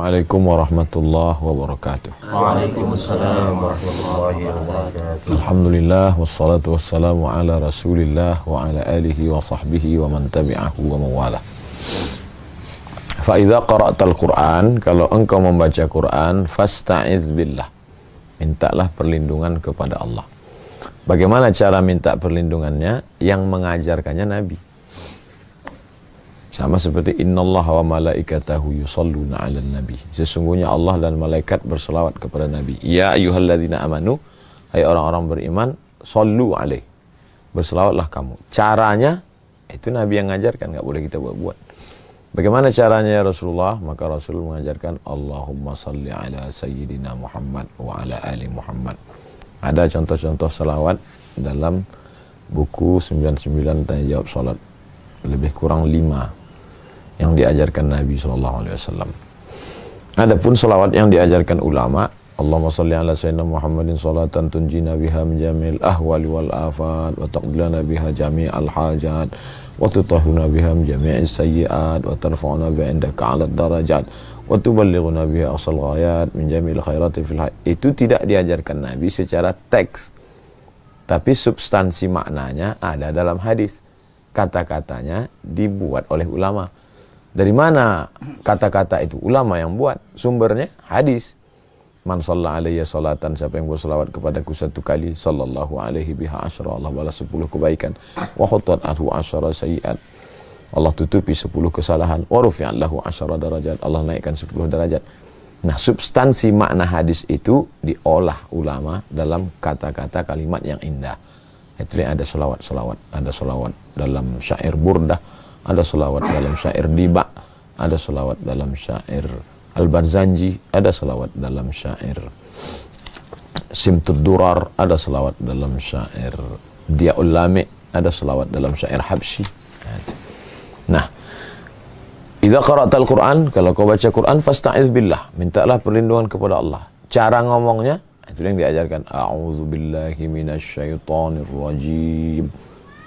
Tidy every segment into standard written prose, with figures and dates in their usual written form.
Assalamualaikum warahmatullahi wabarakatuh. Waalaikumsalam warahmatullahi wabarakatuh. Alhamdulillah wassalatu wassalamu ala Rasulillah wa ala alihi wa sahbihi wa man tabi'ahu wa mawala. Fa idza qara'tal Qur'an, kalau engkau membaca Quran, fasta'iz billah. Mintalah perlindungan kepada Allah. Bagaimana cara minta perlindungannya? Yang mengajarkannya Nabi. Sama seperti innallaha wa malaikatahu yusalluna 'alan nabi. Sesungguhnya Allah dan malaikat berselawat kepada Nabi. Ya ayyuhalladzina amanu, hai orang-orang beriman, sallu alaih. Berselawatlah kamu. Caranya itu Nabi yang ngajarkan, enggak boleh kita buat-buat. Bagaimana caranya ya Rasulullah? Maka Rasul mengajarkan Allahumma salli ala sayyidina Muhammad wa ala ali Muhammad. Ada contoh-contoh salawat dalam buku 99 tanya jawab salat. Lebih kurang 5 yang diajarkan Nabi SAW. Adapun salawat yang diajarkan ulama, Allahumma salli ala sayyidina Muhammadin salatan tunjina biha min jami'il ahwali wal afat wa taqdilana biha jami'al hajat wa tutahhuna biha min jami'is sayyi'at wa tarfa'una biha indaka 'alad darajat wa tuballighuna biha aqsal ghayat min jami'il khairati fil hayat. Itu tidak diajarkan Nabi secara teks, tapi substansi maknanya ada dalam hadis. Kata-katanya dibuat oleh ulama. Dari mana kata-kata itu? Ulama yang buat. Sumbernya hadis. Man shalla alayya salatan, siapa yang berselawat kepadaku 1 kali, sallallahu alaihi biha asyara, Allah balas 10 kebaikan. Wa khutat anhu asyara sayyi'at, Allah tutupi 10 kesalahan. Wa rufi'at lahu asyara darajat, Allah naikkan 10 derajat. Nah, substansi makna hadis itu diolah ulama dalam kata-kata kalimat yang indah. Itu ada selawat-selawat, ada selawat dalam syair burdah, ada selawat dalam syair diba, ada selawat dalam syair al-Barzanji, ada selawat dalam syair Simtud Durar, ada selawat dalam syair Dia'ul Lami, ada selawat dalam syair Habsyi. Nah, idza qara'tal Qur'an, kalau kau baca Quran, fasta'iz billah, mintalah perlindungan kepada Allah. Cara ngomongnya itu yang diajarkan, a'udzubillahi minasyaitonir rajim,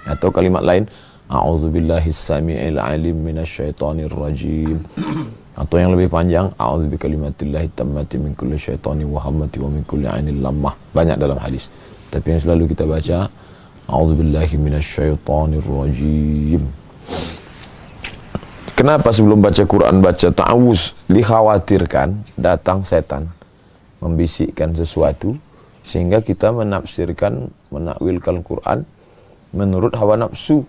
atau kalimat lain, a'udzubillahi samii'il 'alim minasyaitonir rajim, atau yang lebih panjang, a'udzubikalimatillahi tammati min kulli syaitani wa hammati wa min kulli 'ainil lammah. Banyak dalam hadis, tapi yang selalu kita baca a'udzubillahi minasyaitonir rajim. Kenapa sebelum baca Quran baca ta'awuz? Dikhawatirkan datang setan membisikkan sesuatu sehingga kita menafsirkan, menakwilkan Quran menurut hawa nafsu.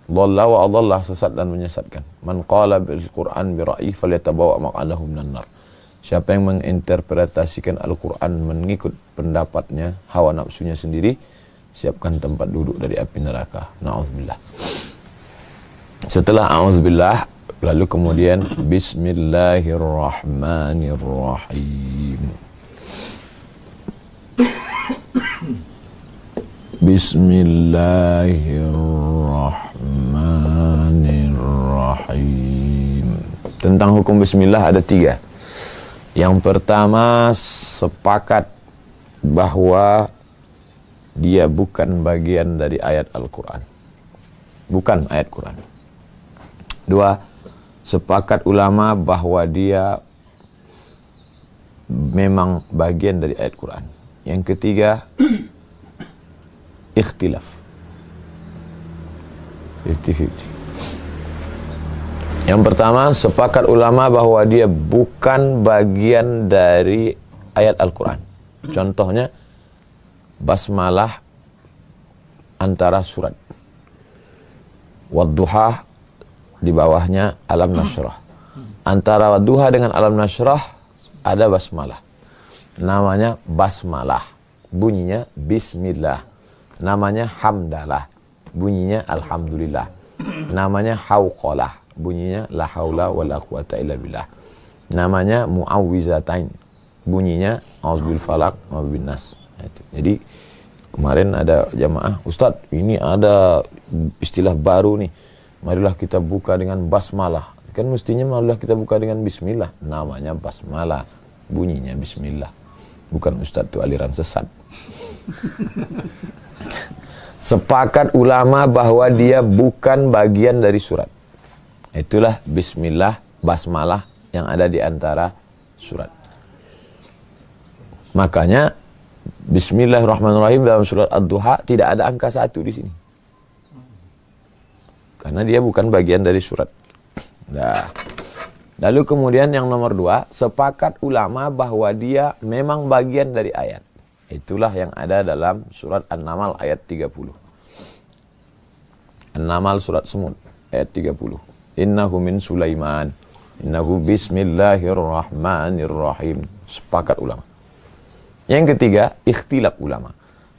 Dhalla wa adalla, sesat dan menyesatkan. Man qala bil Quran bi ra'yi falyatabawa maq'adahu minan nar. Siapa yang menginterpretasikan Al-Quran mengikut pendapatnya, hawa nafsunya sendiri, siapkan tempat duduk dari api neraka. Na'udzubillah. Setelah a'udzubillah, lalu kemudian bismillahirrahmanirrahim. Bismillahirrahmanirrahim. Tentang hukum bismillah ada 3. Yang pertama, sepakat bahwa dia bukan bagian dari ayat Al-Quran, bukan ayat Quran. 2, sepakat ulama bahwa dia memang bagian dari ayat Quran. Yang ketiga, ikhtilaf, 50-50. Yang pertama, sepakat ulama bahwa dia bukan bagian dari ayat Al-Quran. Contohnya basmalah antara surat, wadduha di bawahnya alam nasyrah. Antara wadduha dengan alam nasyrah ada basmalah, namanya basmalah, bunyinya bismillah. Namanya hamdalah, bunyinya alhamdulillah. Namanya hauqalah, bunyinya la haula wala quwata illa billah. Namanya muawwizatain, bunyinya auzubil falaq wa bin nas. Jadi kemarin ada jamaah, Ustadz ini ada istilah baru nih, marilah kita buka dengan basmalah. Kan mestinya marilah kita buka dengan bismillah. Namanya basmalah, bunyinya bismillah. Bukan Ustadz itu aliran sesat. Sepakat ulama bahwa dia bukan bagian dari surat. Itulah bismillah, basmalah yang ada di antara surat. Makanya Bismillahirrahmanirrahim dalam surat Ad-Duha tidak ada angka 1 di sini. Karena dia bukan bagian dari surat. Nah, lalu kemudian yang nomor 2, sepakat ulama bahwa dia memang bagian dari ayat. Itulah yang ada dalam surat An-Naml ayat 30. An-Naml surat Semut ayat 30. Innahu min Sulaiman. Innahu bismillahirrahmanirrahim. Sepakat ulama. Yang ketiga, ikhtilaf ulama.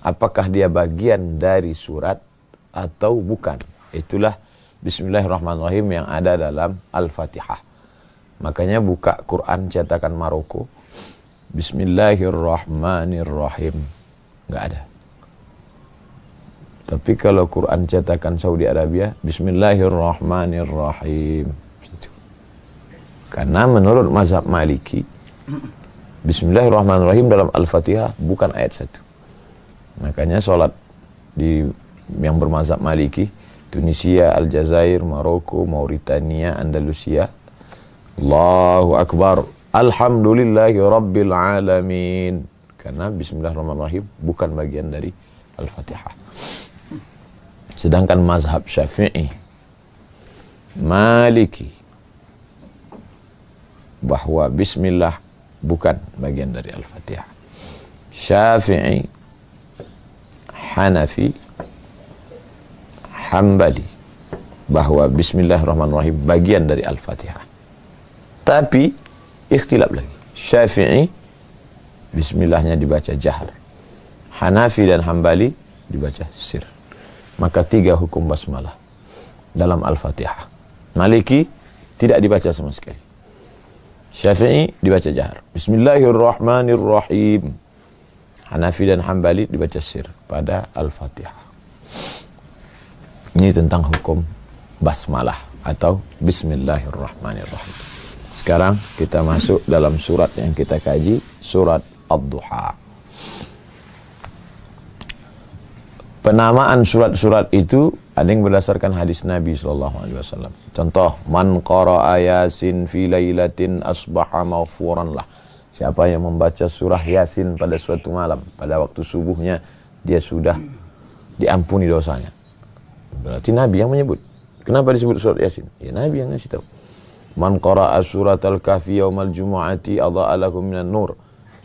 Apakah dia bagian dari surat atau bukan? Itulah Bismillahirrahmanirrahim yang ada dalam Al-Fatihah. Makanya buka Quran cetakan Maroko. Bismillahirrahmanirrahim. Nggak ada. Tapi kalau Quran cetakan Saudi Arabia, Bismillahirrahmanirrahim. Karena menurut mazhab Maliki, Bismillahirrahmanirrahim dalam Al-Fatihah bukan ayat 1. Makanya sholat di yang bermazhab Maliki, Tunisia, Aljazair, Maroko, Mauritania, Andalusia, Allahu Akbar, Alhamdulillahi Rabbil Alamin. Karena Bismillahirrahmanirrahim bukan bagian dari Al-Fatihah. Sedangkan mazhab Syafi'i, Maliki, bahwa Bismillah bukan bagian dari Al-Fatihah. Syafi'i, Hanafi, Hambali, bahwa Bismillahirrahmanirrahim bagian dari Al-Fatihah. Tapi ikhtilaf lagi. Syafi'i, Bismillahnya dibaca jahar. Hanafi dan Hambali dibaca sir. Maka 3 hukum basmalah dalam Al-Fatihah. Maliki tidak dibaca sama sekali. Syafi'i dibaca jahar. Bismillahirrahmanirrahim. Hanafi dan Hambali dibaca sir pada Al-Fatihah. Ini tentang hukum basmalah atau Bismillahirrahmanirrahim. Sekarang kita masuk dalam surat yang kita kaji, surat Ad-Duha. Penamaan surat-surat itu ada yang berdasarkan hadis Nabi SAW. Contoh, man qara'a Yasin fi lailatin asbaha maghfuran lah. Siapa yang membaca surah Yasin pada suatu malam, pada waktu subuhnya, dia sudah diampuni dosanya. Berarti Nabi yang menyebut. Kenapa disebut surat Yasin? Ya Nabi yang ngasih tahu. Man qara'a surat al-kahfi yaumal jumu'ati adha'a lahu minan nur.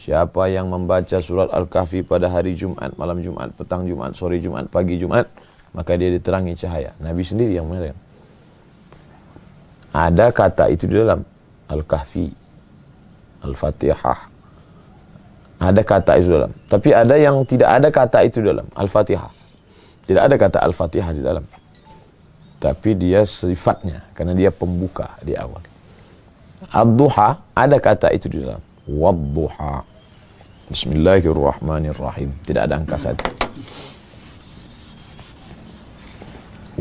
Siapa yang membaca surat Al-Kahfi pada hari Jumat, malam Jumat, petang Jumat, sore Jumat, pagi Jumat, maka dia diterangi cahaya. Nabi sendiri yang menerang. Ada kata itu di dalam Al-Kahfi, Al-Fatihah. Ada kata itu dalam. Tapi ada yang tidak ada kata itu dalam Al-Fatihah. Tidak ada kata Al-Fatihah di dalam. Tapi dia sifatnya, karena dia pembuka di awal. Ad-Duha, ada kata itu di dalam. Wad-Duha. Bismillahirrahmanirrahim. Tidak ada angka 1.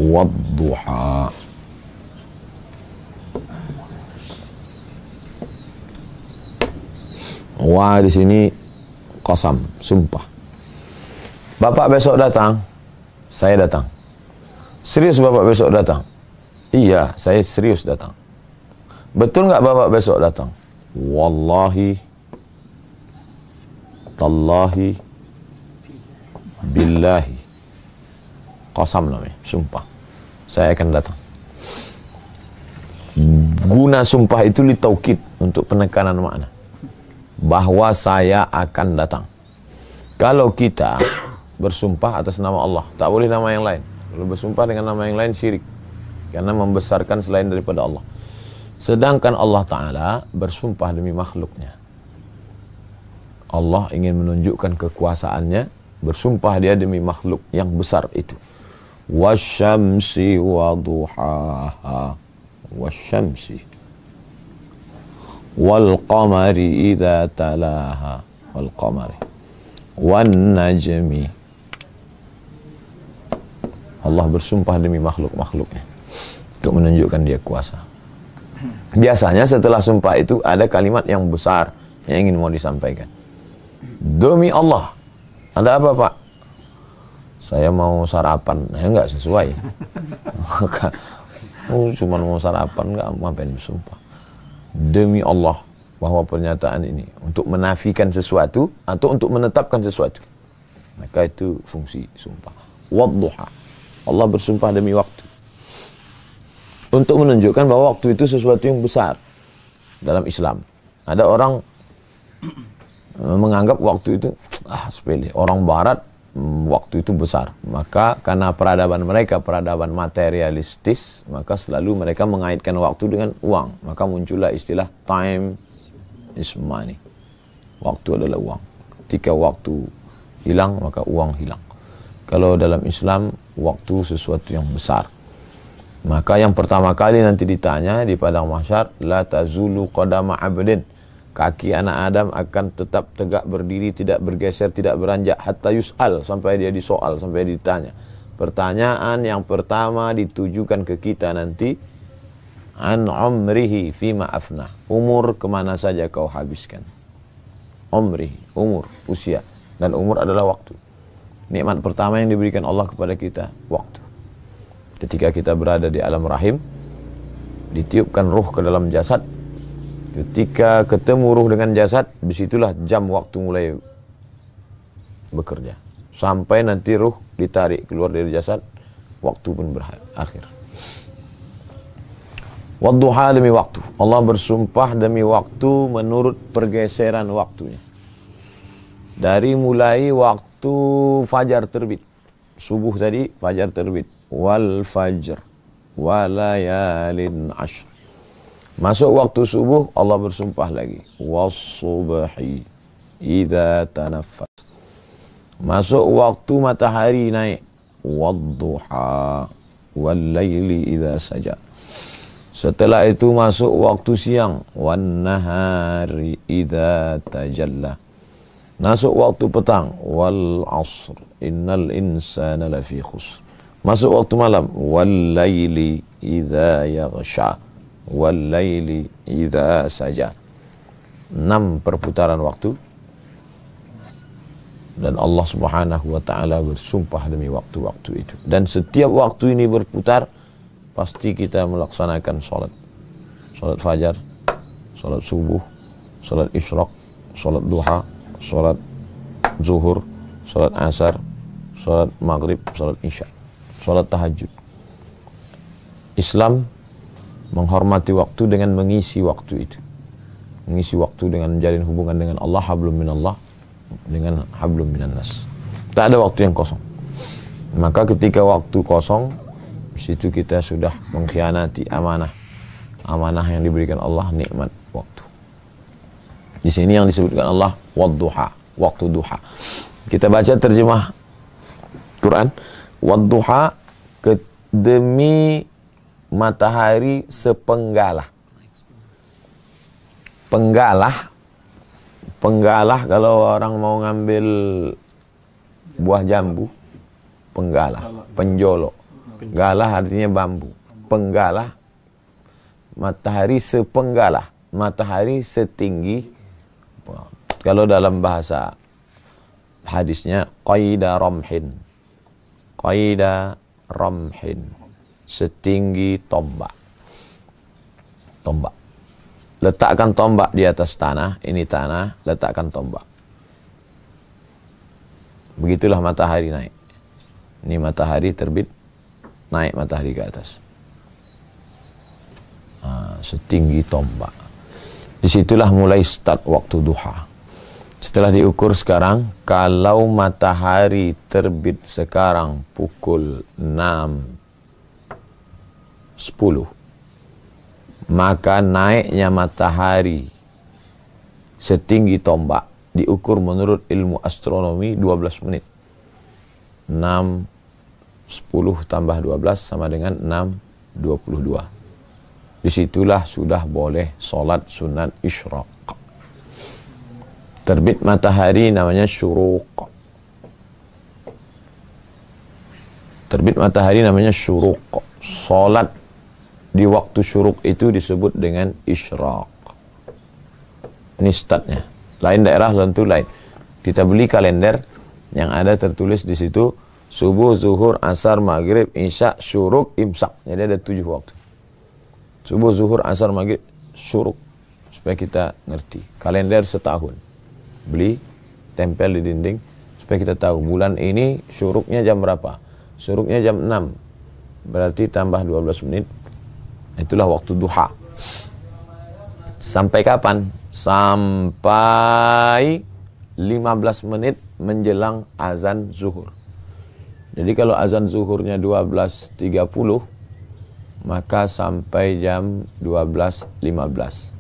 Wad-Duha. Wah, di sini qasam, sumpah. Bapak besok datang, saya datang. Serius Bapak besok datang? Iya, saya serius datang. Betul nggak Bapak besok datang? Wallahi, tallahi, billahi. Qasam namanya, sumpah. Saya akan datang. Guna sumpah itu litaukid, untuk penekanan makna. Bahwa saya akan datang. Kalau kita bersumpah atas nama Allah, tak boleh nama yang lain. Kalau bersumpah dengan nama yang lain syirik. Karena membesarkan selain daripada Allah. Sedangkan Allah Ta'ala bersumpah demi makhluknya. Allah ingin menunjukkan kekuasaannya, bersumpah dia demi makhluk yang besar itu. Wasyamsi wa duhaha. Wasyamsi wal qamari idza talaha. Wal qamari wan najmi. Allah bersumpah demi makhluk-makhluknya untuk menunjukkan dia kuasa. Biasanya setelah sumpah itu ada kalimat yang besar yang ingin mau disampaikan. Demi Allah. Ada apa Pak? Saya mau sarapan. Ya enggak sesuai. Cuma mau sarapan, enggak ngapain bersumpah. Demi Allah bahwa pernyataan ini untuk menafikan sesuatu atau untuk menetapkan sesuatu. Maka itu fungsi sumpah. Wadduha. Allah bersumpah demi waktu. Untuk menunjukkan bahwa waktu itu sesuatu yang besar dalam Islam. Ada orang menganggap waktu itu sepele. Orang barat waktu itu besar. Maka karena peradaban mereka peradaban materialistis, maka selalu mereka mengaitkan waktu dengan uang. Maka muncullah istilah time is money. Waktu adalah uang. Ketika waktu hilang, maka uang hilang. Kalau dalam Islam, waktu sesuatu yang besar. Maka yang pertama kali nanti ditanya di padang mahsyar, la tazulu qadama 'abdin. Kaki anak Adam akan tetap tegak berdiri, tidak bergeser, tidak beranjak, hatta yus'al, sampai dia disoal, sampai ditanya. Pertanyaan yang pertama ditujukan ke kita nanti, an umrihi fima afna. Umur kemana saja kau habiskan. Umrihi, umur, usia. Dan umur adalah waktu. Nikmat pertama yang diberikan Allah kepada kita, waktu. Ketika kita berada di alam rahim, ditiupkan ruh ke dalam jasad. Ketika ketemu ruh dengan jasad, disitulah jam waktu mulai bekerja. Sampai nanti ruh ditarik keluar dari jasad, waktu pun berakhir. Wadduha, demi waktu. Allah bersumpah demi waktu menurut pergeseran waktunya. Dari mulai waktu fajar terbit. Subuh tadi, fajar terbit. Wal fajr walayalin ashr. Masuk waktu subuh, Allah bersumpah lagi. Was-subhi idza tanaffas. Masuk waktu matahari naik. Wadduha wal-laili idza saja. Setelah itu masuk waktu siang. Wan-nahari idza tajalla. Masuk waktu petang. Wal-asr innal insana lafi khusr. Masuk waktu malam. Wal-laili idza yaghsha. Wal-laili idza saja. 6 perputaran waktu. Dan Allah Subhanahu wa taala bersumpah demi waktu-waktu itu. Dan setiap waktu ini berputar, pasti kita melaksanakan salat. Salat fajar, salat subuh, salat isyraq, salat duha, salat zuhur, salat asar, salat maghrib, salat isya, salat tahajud. Islam menghormati waktu dengan mengisi waktu itu. Mengisi waktu dengan menjalin hubungan dengan Allah, hablum minallah, dengan hablum minannas. Tak ada waktu yang kosong. Maka ketika waktu kosong, situ kita sudah mengkhianati amanah. Amanah yang diberikan Allah, nikmat waktu. Di sini yang disebutkan Allah, wadduha, waktu duha. Kita baca terjemah Quran. Wadduha, demi matahari sepenggalah. Penggalah kalau orang mau ngambil buah jambu, penggalah, penjolok. Galah artinya bambu. Penggalah, matahari sepenggalah, matahari setinggi. Kalau dalam bahasa hadisnya qaida ramhin. Qaida ramhin, setinggi tombak. Tombak. Letakkan tombak di atas tanah, ini tanah, letakkan tombak. Begitulah matahari naik. Ini matahari terbit, naik matahari ke atas. Setinggi tombak. Disitulah mulai start waktu duha. Setelah diukur sekarang, kalau matahari terbit sekarang pukul 6.10, maka naiknya matahari setinggi tombak diukur menurut ilmu astronomi 12 menit. 6.10 tambah 12 sama dengan 6.22. Disitulah sudah boleh sholat sunat isyraq. Terbit matahari namanya syuruq. Terbit matahari namanya syuruq. Sholat di waktu syuruq itu disebut dengan isyraq. Ini startnya. Lain daerah tentu lain. Kita beli kalender yang ada tertulis di situ subuh, zuhur, asar, maghrib, isya, syuruq, imsak. Jadi ada 7 waktu. Subuh, zuhur, asar, maghrib, syuruq. supaya kita ngerti. Kalender setahun. Beli, tempel di dinding, supaya kita tahu bulan ini syuruknya jam berapa. Syuruknya jam 6. Berarti tambah 12 menit. Itulah waktu duha. Sampai kapan? Sampai 15 menit menjelang azan zuhur. Jadi kalau azan zuhurnya 12.30, maka sampai jam 12.15.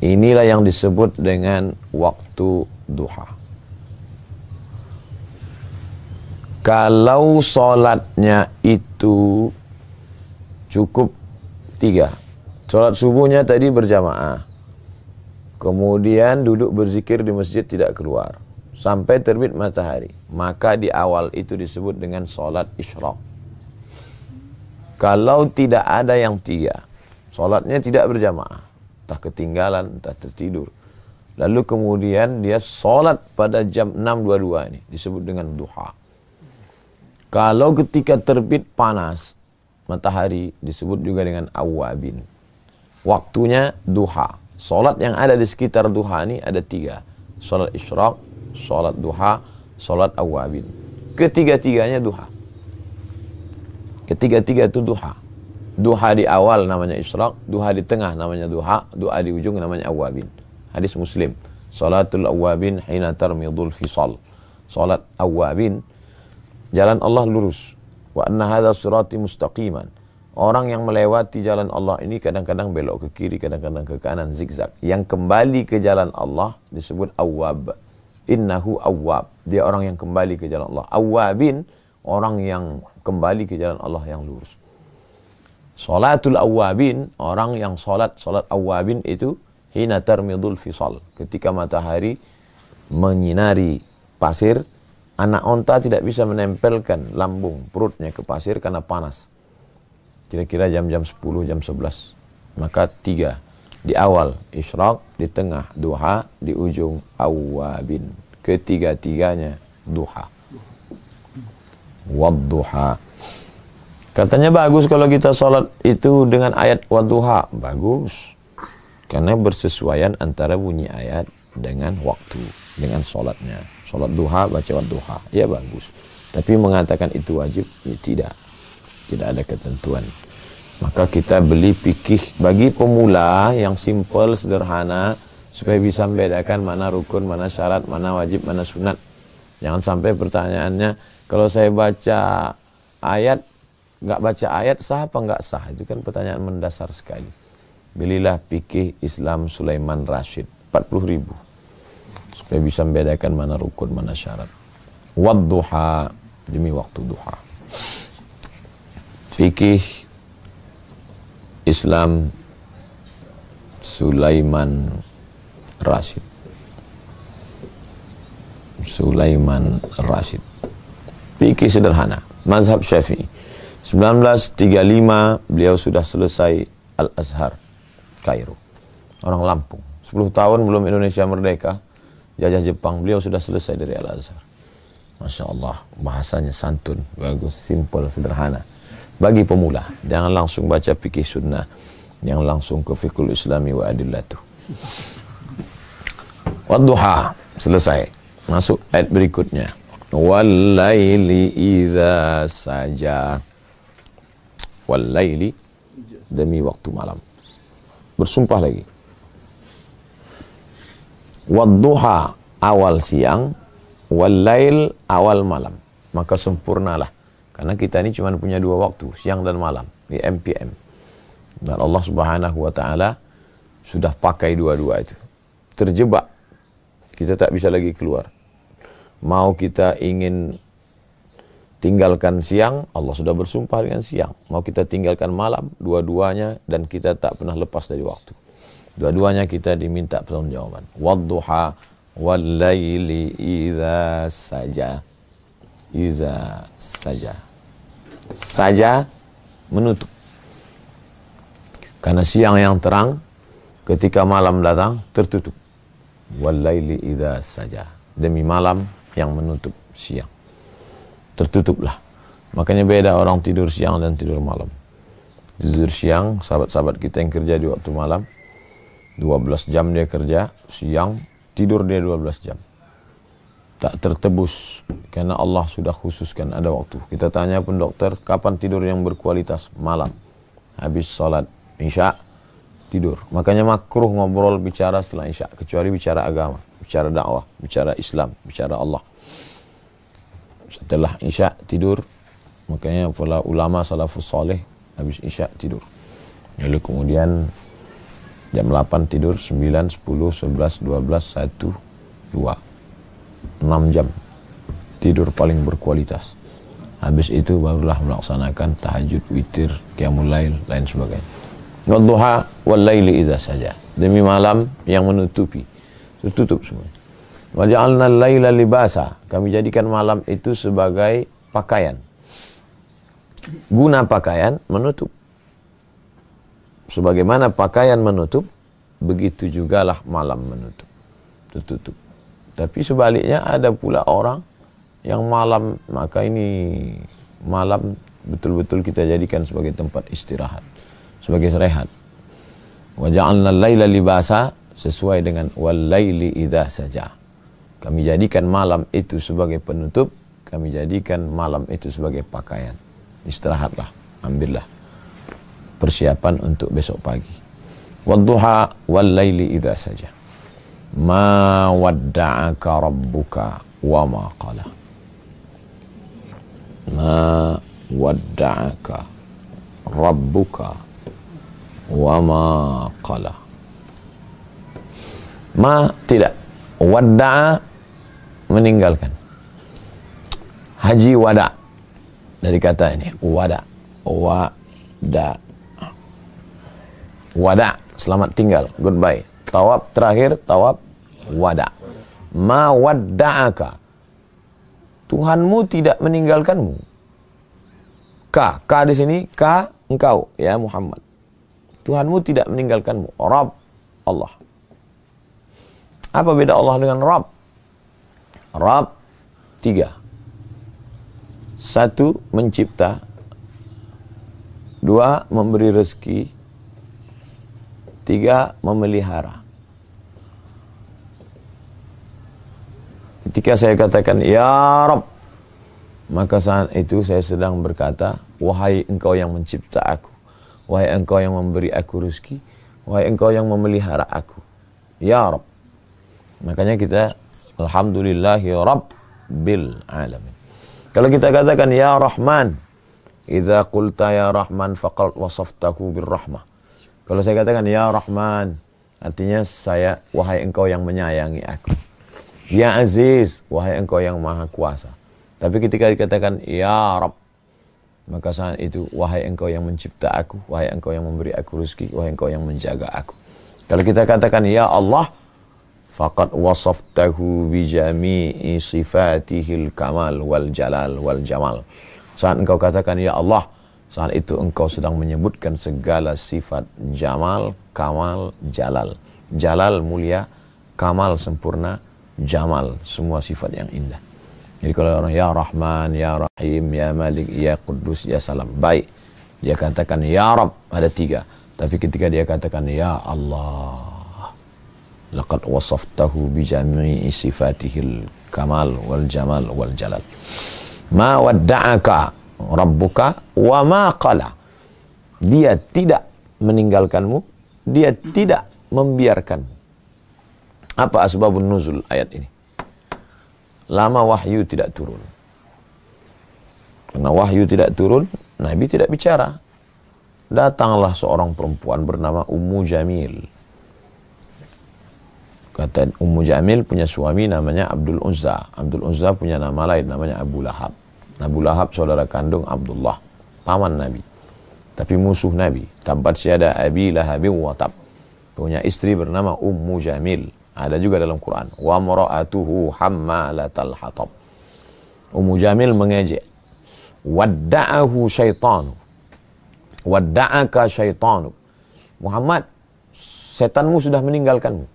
Inilah yang disebut dengan waktu duha. Kalau sholatnya itu cukup 3. Sholat subuhnya tadi berjamaah. Kemudian duduk berzikir di masjid tidak keluar. Sampai terbit matahari. Maka di awal itu disebut dengan sholat isyraq. Kalau tidak ada yang 3. Sholatnya tidak berjamaah. Entah ketinggalan, entah tertidur. Lalu kemudian dia sholat pada jam 6.22 ini. Disebut dengan duha. Kalau ketika terbit panas matahari disebut juga dengan awabin. Waktunya duha. Solat yang ada di sekitar duha ini ada 3. Solat isyraq, solat duha, solat awabin. Ketiga-tiganya duha. Ketiga-tiga itu duha. Duha di awal namanya isyraq, duha di tengah namanya duha, duha di ujung namanya awabin. Hadis Muslim. Salatul awabin hina tarmidul fisal. Salat awabin, jalan Allah lurus. Wa anna hadha sirati mustaqiman. Orang yang melewati jalan Allah ini kadang-kadang belok ke kiri, kadang-kadang ke kanan, zigzag. Yang kembali ke jalan Allah disebut awwab. Innahu awwab. Dia orang yang kembali ke jalan Allah. Awwabin, orang yang kembali ke jalan Allah yang lurus. Salatul awwabin, orang yang salat awwabin itu hina tarmidul fisal. Ketika matahari menyinari pasir, anak onta tidak bisa menempelkan lambung perutnya ke pasir karena panas. Kira-kira jam-jam 10, jam 11. Maka 3. Di awal isyraq, di tengah duha, di ujung awabin. Ketiga-tiganya duha. Wadduha. Katanya bagus kalau kita sholat itu dengan ayat wadduha. Bagus. Karena bersesuaian antara bunyi ayat dengan waktu, dengan sholatnya. Sholat duha, baca wadduha. Ya bagus. Tapi mengatakan itu wajib, ya tidak. Tidak ada ketentuan. Maka kita beli fikih bagi pemula yang simple, sederhana, supaya bisa membedakan mana rukun, mana syarat, mana wajib, mana sunat. Jangan sampai pertanyaannya, kalau saya baca ayat, nggak baca ayat, sah apa nggak sah? Itu kan pertanyaan mendasar sekali. Belilah fikih Islam Sulaiman Rashid, 40.000. Supaya bisa membedakan mana rukun, mana syarat. Wadduha, demi waktu duha. Fikih Islam Sulaiman Rashid. Sulaiman Rashid. Fikih sederhana. Mazhab Syafi'i. 1935 beliau sudah selesai Al-Azhar, Kairo. Orang Lampung. 10 tahun belum Indonesia merdeka, jajah Jepang, beliau sudah selesai dari Al-Azhar. Masya Allah, bahasanya santun, bagus, simple, sederhana. Bagi pemula, jangan langsung baca fikih sunnah, jangan langsung ke fiqhul islami wa adillatuh. Wadduha, selesai. Masuk ayat berikutnya. Wallaili idza saja. Wallaili, demi waktu malam. Bersumpah lagi. Wadduha, awal siang. Wallail, awal malam. Maka sempurnalah. Karena kita ini cuma punya 2 waktu, siang dan malam, PM, PM. Dan Allah Subhanahu wa Ta'ala sudah pakai dua-dua itu. Terjebak, kita tak bisa lagi keluar. Mau kita ingin tinggalkan siang, Allah sudah bersumpah dengan siang. Mau kita tinggalkan malam, dua-duanya, dan kita tak pernah lepas dari waktu. Dua-duanya kita diminta pertanggungjawaban. Wadduha wallaili idza saja. Idza saja. Saja menutup. Karena siang yang terang, ketika malam datang tertutup. Wallaili idza saja. Demi malam yang menutup siang. Tertutuplah. Makanya beda orang tidur siang dan tidur malam. Tidur siang, sahabat-sahabat kita yang kerja di waktu malam, 12 jam dia kerja, siang tidur dia 12 jam. Tak tertebus karena Allah sudah khususkan ada waktu. Kita tanya pun dokter, kapan tidur yang berkualitas? Malam. Habis salat Isya tidur. Makanya makruh ngobrol bicara setelah Isya, kecuali bicara agama, bicara dakwah, bicara Islam, bicara Allah. Setelah Isya tidur. Makanya para ulama salafus saleh habis Isya tidur. Lalu kemudian jam 8 tidur, 9, 10, 11, 12, 1, 2. 6 jam tidur paling berkualitas. Habis itu barulah melaksanakan tahajud, witir, qiyamul lail, lain sebagainya. Wadduha wal laili idza saja. Demi malam yang menutupi, tertutup semua. Wa ja'alna al-laila libasa. Kami jadikan malam itu sebagai pakaian. Guna pakaian menutup. Sebagaimana pakaian menutup, begitu jugalah malam menutup, tertutup. Tapi sebaliknya ada pula orang yang malam, maka ini malam betul-betul kita jadikan sebagai tempat istirahat, sebagai rehat. Wa ja'alna al-laila libasa, sesuai dengan wal laili idza saja. Kami jadikan malam itu sebagai penutup, kami jadikan malam itu sebagai pakaian. Istirahatlah, ambillah persiapan untuk besok pagi. Wadduha wal laili idza saja. Ma wadda'aka rabbuka wa ma qala. Ma wadda'aka rabbuka wa ma qala. Ma tidak. Wadda'a meninggalkan. Haji wada' dari kata ini. Wada'. Wada'. Wada'. Selamat tinggal. Goodbye. Tawab terakhir, tawab wada. Ma wadda'aka. Tuhanmu tidak meninggalkanmu. Ka di sini, ka engkau ya Muhammad. Tuhanmu tidak meninggalkanmu. Rabb, Allah. Apa beda Allah dengan Rabb? Rabb 3. 1 mencipta, 2 memberi rezeki, 3 memelihara. Ketika saya katakan ya Rabb, maka saat itu saya sedang berkata, wahai engkau yang mencipta aku, wahai engkau yang memberi aku rezeki, wahai engkau yang memelihara aku, ya Rabb. Makanya kita alhamdulillahi Rabbil alamin. Kalau kita katakan ya Rahman, idza qulta ya Rahman faqad wasaftahu birrahmah. Kalau saya katakan ya Rahman, artinya saya, wahai engkau yang menyayangi aku. Ya Aziz, wahai engkau yang maha kuasa. Tapi ketika dikatakan ya Rabb, maka saat itu wahai engkau yang mencipta aku, wahai engkau yang memberi aku rezeki, wahai engkau yang menjaga aku. Kalau kita katakan ya Allah, faqad wasaftahu bi jami'i sifatihil kamal wal jalal wal jamal. Saat engkau katakan ya Allah, saat itu engkau sedang menyebutkan segala sifat jamal, kamal, jalal. Jalal mulia, kamal sempurna, jamal semua sifat yang indah. Jadi kalau orang ya Rahman, ya Rahim, ya Malik, ya Quddus, ya Salam, baik. Dia katakan ya Rabb, ada 3. Tapi ketika dia katakan ya Allah, laqad wasaftahu bi jami'i sifatihil kamal wal jamal wal jalal. Ma wadda'aka rabbuka wa ma qala. Dia tidak meninggalkanmu, dia tidak membiarkanmu. Apa asbabun nuzul ayat ini? Lama wahyu tidak turun. Karena wahyu tidak turun, Nabi tidak bicara. Datanglah seorang perempuan bernama Ummu Jamil. Kata Ummu Jamil punya suami namanya Abdul Uzza. Abdul Uzza punya nama lain namanya Abu Lahab. Abu Lahab saudara kandung Abdullah, paman Nabi, tapi musuh Nabi. Tabbat syada abi lahabin wa tab. Punya istri bernama Ummu Jamil. Ada juga dalam Quran. Wa mara'atuhu hammalatal hatab. Ummu Jamil mengejek. Wadda'ahu syaitanu. Wadda'aka syaitanu. Muhammad, setanmu sudah meninggalkanmu.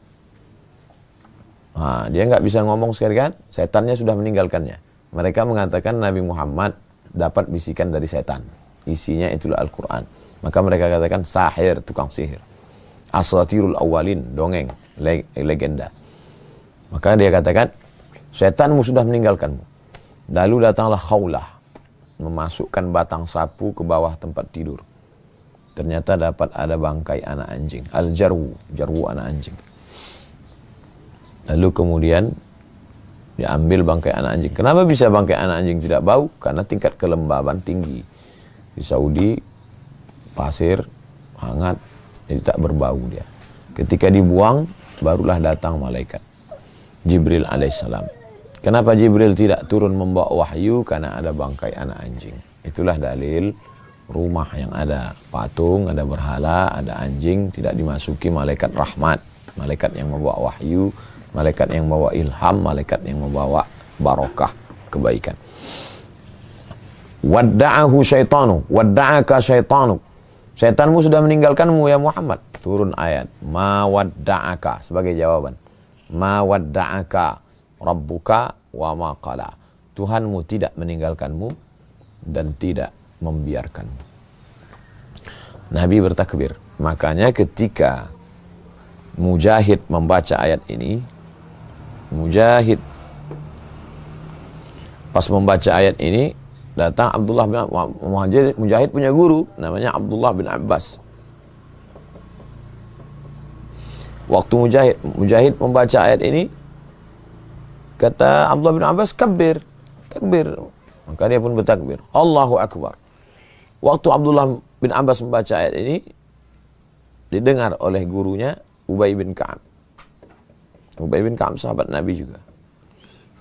Nah, dia nggak bisa ngomong sekali kan? Setannya sudah meninggalkannya. Mereka mengatakan Nabi Muhammad dapat bisikan dari setan. Isinya itulah Al-Quran. Maka mereka katakan sahir, tukang sihir. asatirul awalin, dongeng, legenda. Maka dia katakan, setanmu sudah meninggalkanmu. Lalu datanglah Khawlah, memasukkan batang sapu ke bawah tempat tidur. Ternyata dapat ada bangkai anak anjing, al-jarwu, jarwu anak anjing. Lalu kemudian diambil bangkai anak anjing. Kenapa bisa bangkai anak anjing tidak bau? Karena tingkat kelembaban tinggi. Di Saudi, pasir, hangat, jadi tak berbau dia. Ketika dibuang, barulah datang malaikat Jibril alaihissalam. Kenapa Jibril tidak turun membawa wahyu? Karena ada bangkai anak anjing. Itulah dalil rumah yang ada patung, ada berhala, ada anjing, tidak dimasuki malaikat rahmat, malaikat yang membawa wahyu, malaikat yang membawa ilham, malaikat yang membawa barokah, kebaikan. Wadda'ahu syaitanu, wadda'aka syaitanu. Setanmu sudah meninggalkanmu ya Muhammad. Turun ayat, ma wadda'aka, sebagai jawaban. Ma wadda'aka rabbuka wa ma qala. Tuhanmu tidak meninggalkanmu dan tidak membiarkanmu. Nabi bertakbir. Makanya ketika Mujahid membaca ayat ini, Mujahid pas membaca ayat ini, datang Abdullah bin Mujahid punya guru namanya Abdullah bin Abbas. Waktu Mujahid membaca ayat ini, kata Abdullah bin Abbas, takbir. Maka dia pun bertakbir, Allahu Akbar. Waktu Abdullah bin Abbas membaca ayat ini, didengar oleh gurunya Ubay bin Ka'ab. Ubay bin Ka'ab sahabat Nabi juga.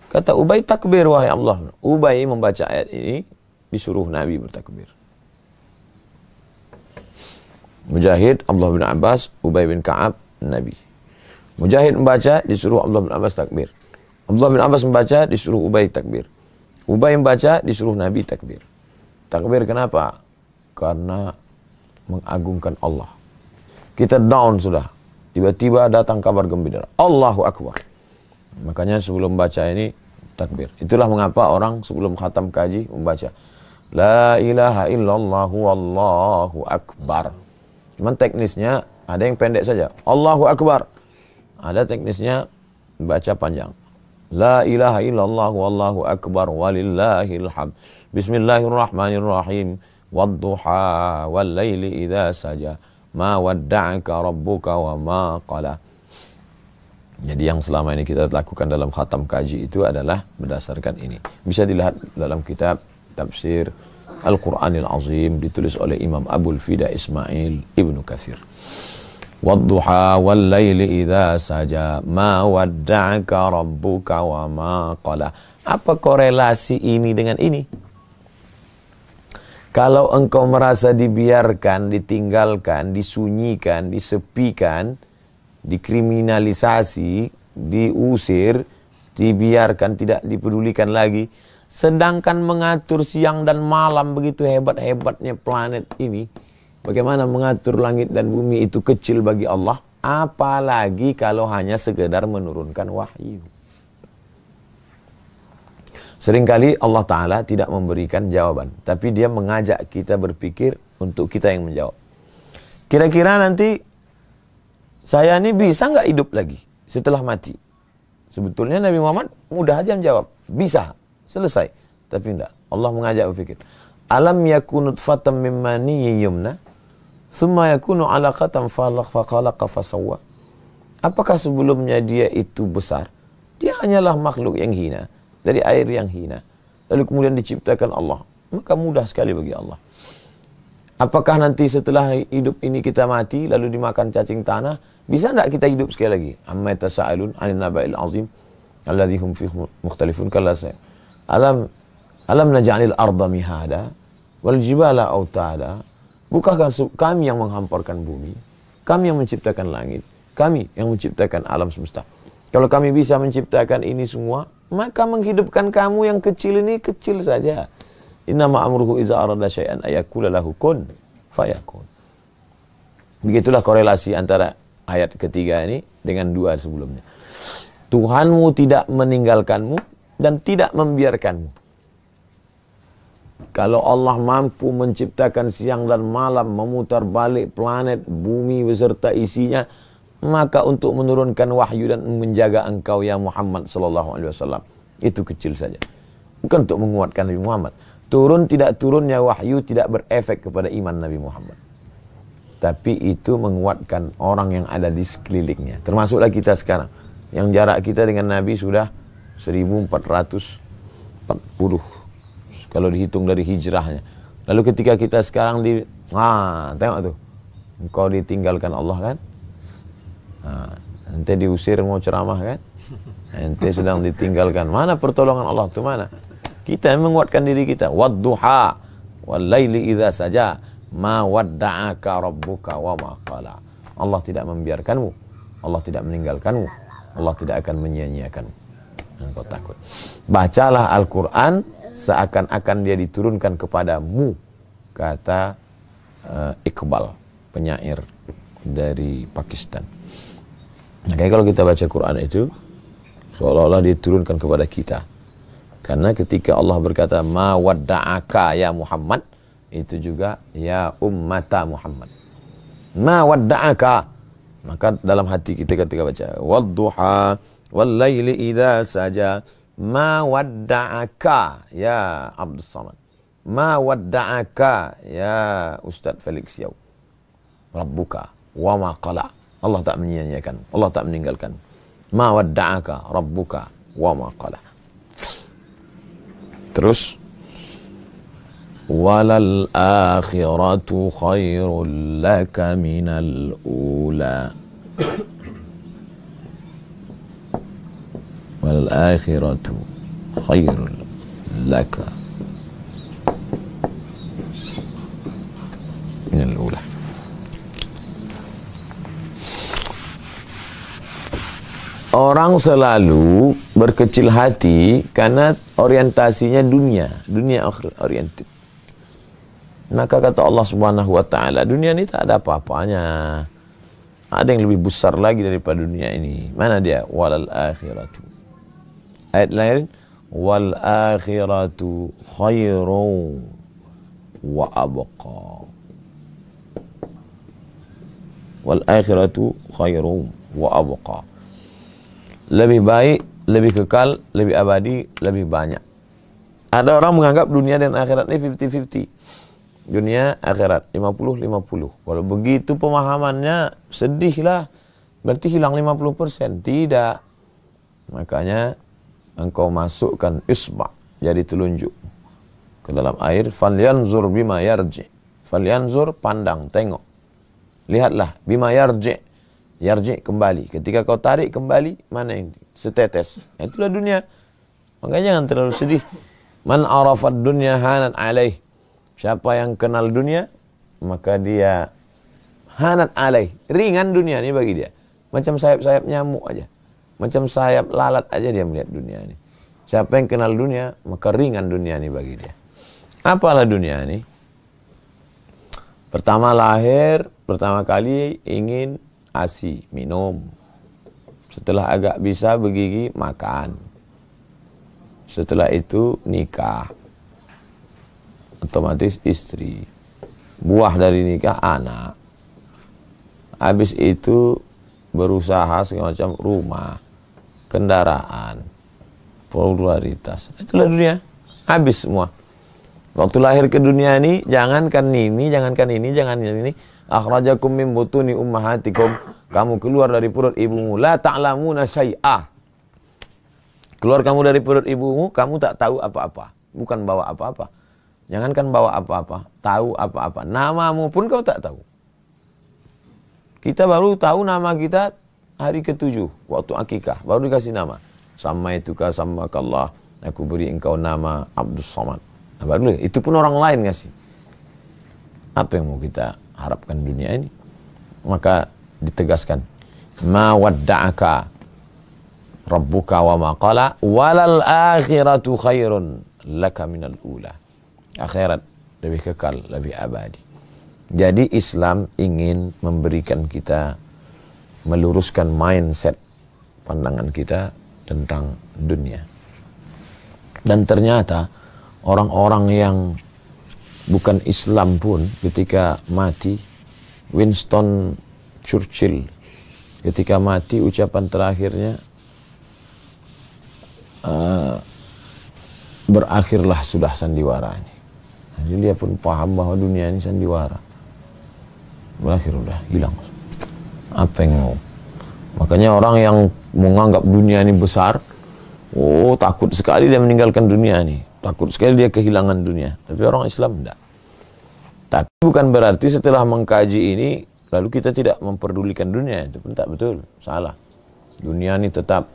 Kata Ubay, takbir wahai Allah. Ubay membaca ayat ini, disuruh Nabi bertakbir. Mujahid, Abdullah bin Abbas, Ubay bin Ka'ab, Nabi. Mujahid membaca, disuruh Abdullah bin Abbas takbir. Abdullah bin Abbas membaca, disuruh Ubay takbir. Ubay membaca, disuruh Nabi takbir. Takbir kenapa? Karena mengagungkan Allah. Kita down sudah. Tiba-tiba datang kabar gembira. Allahu Akbar. Makanya sebelum baca ini, takbir. Itulah mengapa orang sebelum khatam kaji membaca La ilaha illallah wallahu akbar. Cuman teknisnya ada yang pendek saja. Allahu Akbar. Ada teknisnya baca panjang. La ilaha illallah wallahu akbar walillahil hamd. Bismillahirrahmanirrahim. Wadduha wal laili idza saja. Ma wadda'aka rabbuka wa ma qala. Jadi yang selama ini kita lakukan dalam khatam kaji itu adalah berdasarkan ini. Bisa dilihat dalam kitab tafsir Al-Quranil Azim ditulis oleh Imam Abul Fida Ismail Ibnu Katsir. Wadduha wal laili idza saja ma wadda'aka rabbuka wa ma qala. Apa korelasi ini dengan ini? Kalau engkau merasa dibiarkan, ditinggalkan, disunyikan, disepikan, dikriminalisasi, diusir, dibiarkan, tidak dipedulikan lagi, sedangkan mengatur siang dan malam begitu hebat-hebatnya planet ini, bagaimana mengatur langit dan bumi itu kecil bagi Allah, apalagi kalau hanya sekedar menurunkan wahyu. Seringkali Allah Ta'ala tidak memberikan jawaban, tapi dia mengajak kita berpikir untuk kita yang menjawab. Kira-kira nanti saya ini bisa nggak hidup lagi setelah mati? Sebetulnya Nabi Muhammad mudah aja menjawab, bisa, selesai. Tapi enggak, Allah mengajak berpikir. Alam yakunu nutfatan min maniyyin yumna, tsumma yakunu 'alaqatan fakhalaqa fasawwa. Apakah sebelumnya dia itu besar? Dia hanyalah makhluk yang hina, dari air yang hina. Lalu kemudian diciptakan Allah. Maka mudah sekali bagi Allah. Apakah nanti setelah hidup ini kita mati, lalu dimakan cacing tanah, bisa tidak kita hidup sekali lagi? Amma yatasa'alun 'anil naba'il 'azim alladzi hum fihi mukhtalifun kalla alam naj'alil arda mihada wal jibala autada. Bukankah kami yang menghamparkan bumi, kami yang menciptakan langit, kami yang menciptakan alam semesta. Kalau kami bisa menciptakan ini semua, maka menghidupkan kamu yang kecil ini kecil saja. Innama amruhu iza arada syai'an ayakula lahu kun fayakun. Begitulah korelasi antara ayat ketiga ini dengan dua sebelumnya. Tuhanmu tidak meninggalkanmu dan tidak membiarkanmu. Kalau Allah mampu menciptakan siang dan malam, memutar balik planet, bumi beserta isinya, maka untuk menurunkan wahyu dan menjaga engkau ya Muhammad sallallahu alaihi wasallam itu kecil saja. Bukan untuk menguatkan Nabi Muhammad. Turun tidak turunnya wahyu tidak berefek kepada iman Nabi Muhammad. Tapi itu menguatkan orang yang ada di sekelilingnya. Termasuklah kita sekarang. Yang jarak kita dengan Nabi sudah 1440. Kalau dihitung dari hijrahnya. Lalu ketika kita sekarang tengok tuh. Engkau ditinggalkan Allah kan? Ente diusir mau ceramah kan? Ente sedang ditinggalkan. Mana pertolongan Allah itu mana? Kita yang menguatkan diri kita. Wadduha wal laili idza saja ma wadda'aka rabbuka wa ma qala. Allah tidak membiarkanmu. Allah tidak meninggalkanmu. Allah tidak akan menyia-nyiakanmu. Engkau takut. Bacalah Al-Qur'an seakan-akan dia diturunkan kepadamu, kata Iqbal, penyair dari Pakistan. Nah, kalau kita baca Quran itu seolah-olah diturunkan kepada kita. Karena ketika Allah berkata ma wadda'aka ya Muhammad, itu juga ya ummata Muhammad. Ma wadda'aka, maka dalam hati kita ketika baca wadduha wal laili idza saja ma wadda'aka ya Abdus Samad, ma wadda'aka ya Ustadz Felix Yau, rabbuka wa ma qala. Allah tak menyia-nyiakan, Allah tak meninggalkan. Ma wadda'aka rabbuka wa ma qala. Terus walal akhiratu khairul laka minal ula. Wal akhiratu khairul laka minal ula. Orang selalu berkecil hati karena orientasinya dunia akhir oriented. Maka kata Allah Subhanahu wa taala, dunia ini tak ada apa-apanya. Ada yang lebih besar lagi daripada dunia ini. Mana dia? Walal akhiratu. Ayat lain, wal akhiratu khairun wa abqa. Wal akhiratu khairun wa abqa. Lebih baik, lebih kekal, lebih abadi, lebih banyak. Ada orang menganggap dunia dan akhirat ini 50-50. Dunia, akhirat, 50-50. Kalau begitu pemahamannya, sedihlah. Berarti hilang 50%. Tidak. Makanya, engkau masukkan isba', jadi telunjuk ke dalam air. Falyanzur bima yarji. Falyanzur, pandang, tengok. Lihatlah, bima yarji. Yarji, kembali. Ketika kau tarik kembali, mana yang setetes. Itulah dunia. Makanya jangan terlalu sedih. Man arafad dunya hanat alaih. Siapa yang kenal dunia, maka dia hanat alaih. Ringan dunia ini bagi dia. Macam sayap-sayap nyamuk aja. Macam sayap lalat aja dia melihat dunia ini. Siapa yang kenal dunia, maka ringan dunia ini bagi dia. Apalah dunia ini? Pertama lahir, pertama kali ingin ASI, minum. Setelah agak bisa bergigi, makan. Setelah itu nikah. Otomatis istri. Buah dari nikah, anak. Habis itu berusaha segala macam, rumah, kendaraan, popularitas. Itulah dunia. Habis semua. Waktu lahir ke dunia ini, jangankan ini, jangankan ini, jangan ini. Akhrajakum min butuni ummahatikum. Kamu keluar dari perut ibumu. La ta'lamuna syai'ah. Keluar kamu dari perut ibumu, kamu tak tahu apa-apa. Bukan bawa apa-apa. Jangankan bawa apa-apa, tahu apa-apa. Namamu pun kau tak tahu. Kita baru tahu nama kita hari ke-7, waktu akikah. Baru dikasih nama. Samaituka samakallah. Aku beri engkau nama Abdus Samad. Nah, baru itu pun orang lain ngasih. Apa yang mau kita harapkan dunia ini? Maka ditegaskan, ma wadda'aka rabbuka wa ma qala walal akhiratu khairun laka minal ula. Akhirat lebih kekal, lebih abadi. Jadi Islam ingin memberikan kita, meluruskan mindset, pandangan kita tentang dunia. Dan ternyata orang-orang yang bukan Islam pun ketika mati, Winston Churchill ketika mati ucapan terakhirnya, berakhirlah sudah sandiwara ini. Jadi dia pun paham bahwa dunia ini sandiwara. Berakhir, udah hilang. Apa yang mau? Makanya orang yang menganggap dunia ini besar, takut sekali dia meninggalkan dunia ini. Takut sekali dia kehilangan dunia. Tapi orang Islam tidak. Tapi bukan berarti setelah mengkaji ini, lalu kita tidak memperdulikan dunia. Itu pun tak betul. Salah. Dunia ini tetap.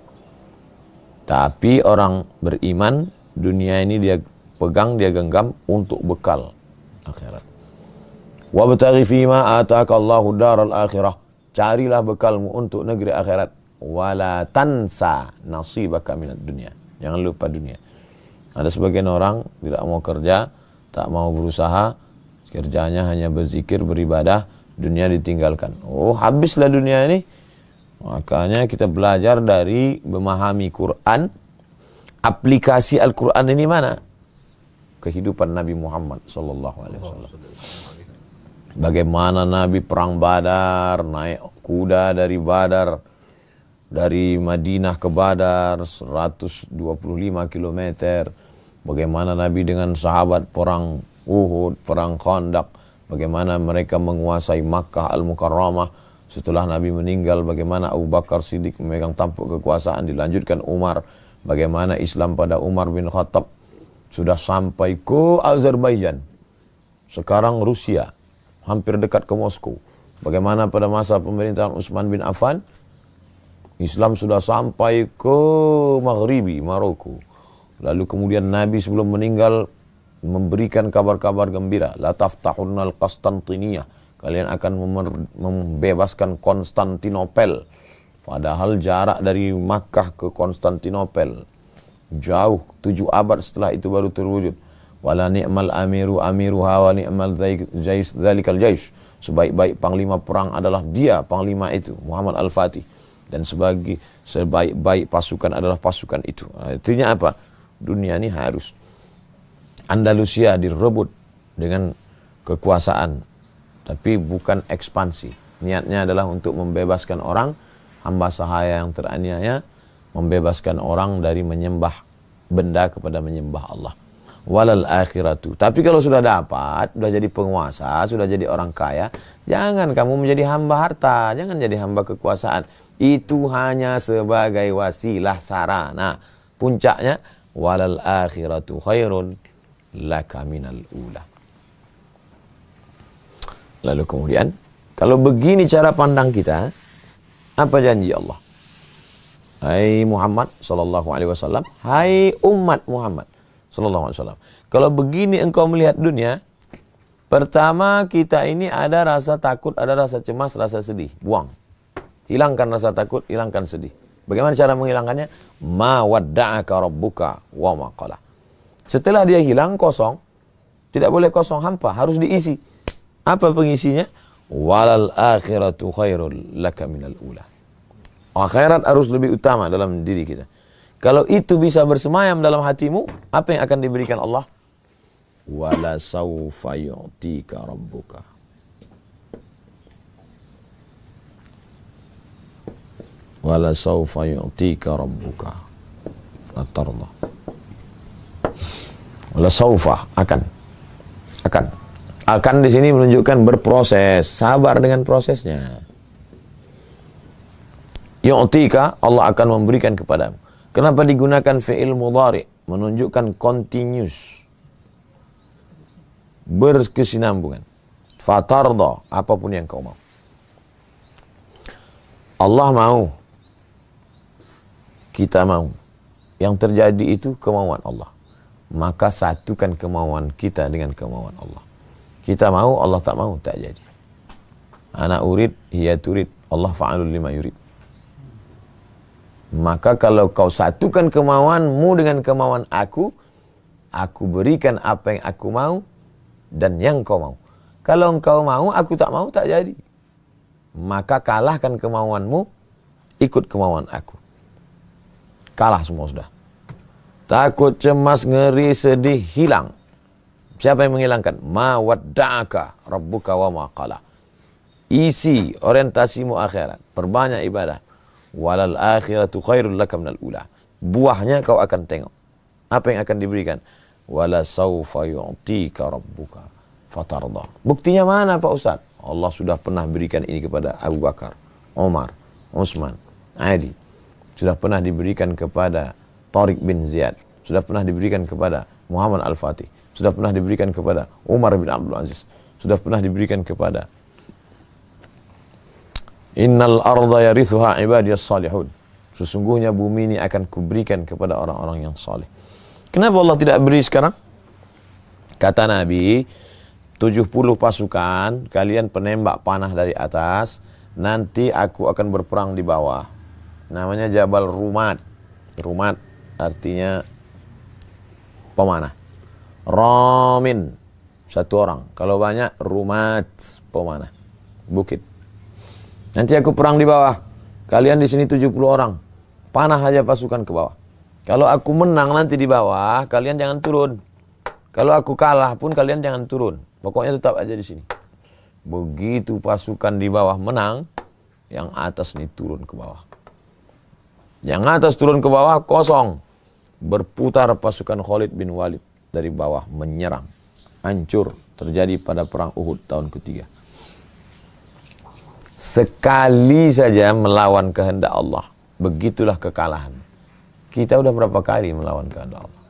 Tapi orang beriman, dunia ini dia pegang, dia genggam untuk bekal akhirat. Wabtaghi fima ataka Allahu daral akhirah. Carilah bekalmu untuk negeri akhirat. Wala tansa nasibaka minad dunya. Jangan lupa dunia. Ada sebagian orang tidak mau kerja, tak mau berusaha, kerjanya hanya berzikir, beribadah, dunia ditinggalkan. Habislah dunia ini. Makanya kita belajar dari memahami Quran. Aplikasi Al-Quran ini mana? Kehidupan Nabi Muhammad sallallahu alaihi wasallam. Bagaimana Nabi perang Badar, naik kuda dari Badar, dari Madinah ke Badar 125 km. Bagaimana Nabi dengan sahabat perang Uhud, perang Khandaq. Bagaimana mereka menguasai Makkah Al-Mukarramah. Setelah Nabi meninggal, bagaimana Abu Bakar Siddiq memegang tampuk kekuasaan, dilanjutkan Umar. Bagaimana Islam pada Umar bin Khattab sudah sampai ke Azerbaijan. Sekarang Rusia, hampir dekat ke Moskow. Bagaimana pada masa pemerintahan Utsman bin Affan, Islam sudah sampai ke Maghribi, Maroko. Lalu kemudian Nabi sebelum meninggal memberikan kabar-kabar gembira. La taftahunnal Qastantiniyah. Kalian akan membebaskan Konstantinopel. Padahal jarak dari Makkah ke Konstantinopel jauh, 7 abad setelah itu baru terwujud. Wala ni'mal amiru amiruha wa ni'mal zalikal jaish. Sebaik-baik panglima perang adalah dia, panglima itu, Muhammad Al-Fatih. Dan sebaik-baik pasukan adalah pasukan itu. Artinya apa? Dunia ini harus. Andalusia direbut dengan kekuasaan, tapi bukan ekspansi. Niatnya adalah untuk membebaskan orang, hamba sahaya yang teraniaya, membebaskan orang dari menyembah benda kepada menyembah Allah. Walal akhiratu. Tapi kalau sudah dapat, sudah jadi penguasa, sudah jadi orang kaya, jangan kamu menjadi hamba harta, jangan jadi hamba kekuasaan. Itu hanya sebagai wasilah sarana. Puncaknya, walal akhiratu khairun laka minal ula. Lalu kemudian, kalau begini cara pandang kita, apa janji Allah? Hai Muhammad sallallahu alaihi wasallam, hai umat Muhammad sallallahu alaihi wasallam. Kalau begini engkau melihat dunia, pertama kita ini ada rasa takut, ada rasa cemas, rasa sedih. Buang. Hilangkan rasa takut, hilangkan sedih. Bagaimana cara menghilangkannya? Ma wadda'aka rabbuka wa ma qala. Setelah dia hilang, kosong. Tidak boleh kosong, hampa, harus diisi. Apa pengisinya? Walal akhiratu khairul laka minal ula. Akhirat harus lebih utama dalam diri kita. Kalau itu bisa bersemayam dalam hatimu, apa yang akan diberikan Allah? Wala sawfa yu'tika rabbuka. Wala sawfa yu'tika rabbuka. Fatarda. Wala sawfa, akan. Akan di sini menunjukkan berproses, sabar dengan prosesnya. Yu'tika, Allah akan memberikan kepadamu. Kenapa digunakan fi'il mudhari? Menunjukkan continuous. Berkesinambungan. Fatarda, apapun yang kau mau. Allah mau. Kita mau. Yang terjadi itu kemauan Allah. Maka satukan kemauan kita dengan kemauan Allah. Kita mau, Allah tak mau, tak jadi. Ana urid, hiya turid. Allah fa'alul lima yurid. Maka kalau kau satukan kemauanmu dengan kemauan aku berikan apa yang aku mau dan yang kau mau. Kalau engkau mau, aku tak mau, tak jadi. Maka kalahkan kemauanmu, ikut kemauan aku. Kalah semua sudah. Takut, cemas, ngeri, sedih, hilang. Siapa yang menghilangkan? Ma wadda'aka rabbuka wa ma qala. Isi orientasimu akhirat, perbanyak ibadah. Walal akhiratu khairul laka minal ula. Buahnya kau akan tengok. Apa yang akan diberikan? Wala saufa yu'tika rabbuka fatarda. Buktinya mana Pak Ustaz? Allah sudah pernah berikan ini kepada Abu Bakar, Umar, Utsman, Ali. Sudah pernah diberikan kepada Tariq bin Ziyad. Sudah pernah diberikan kepada Muhammad Al-Fatih. Sudah pernah diberikan kepada Umar bin Abdul Aziz. Sudah pernah diberikan kepada Innal arda yarithuha ibadiyas salihun. Sesungguhnya bumi ini akan kuberikan kepada orang-orang yang saleh. Kenapa Allah tidak beri sekarang? Kata Nabi, 70 pasukan, kalian penembak panah dari atas, nanti aku akan berperang di bawah. Namanya Jabal Rumat. Rumat artinya pemanah. Ramin, satu orang. Kalau banyak, Rumat, pemanah. Bukit. Nanti aku perang di bawah. Kalian di sini 70 orang. Panah aja pasukan ke bawah. Kalau aku menang nanti di bawah, kalian jangan turun. Kalau aku kalah pun kalian jangan turun. Pokoknya tetap aja di sini. Begitu pasukan di bawah menang, yang atas nih turun ke bawah. Yang atas turun ke bawah kosong. Berputar pasukan Khalid bin Walid dari bawah menyerang. Hancur. Terjadi pada perang Uhud tahun ketiga. Sekali saja melawan kehendak Allah, begitulah kekalahan. Kita udah berapa kali melawan kehendak Allah?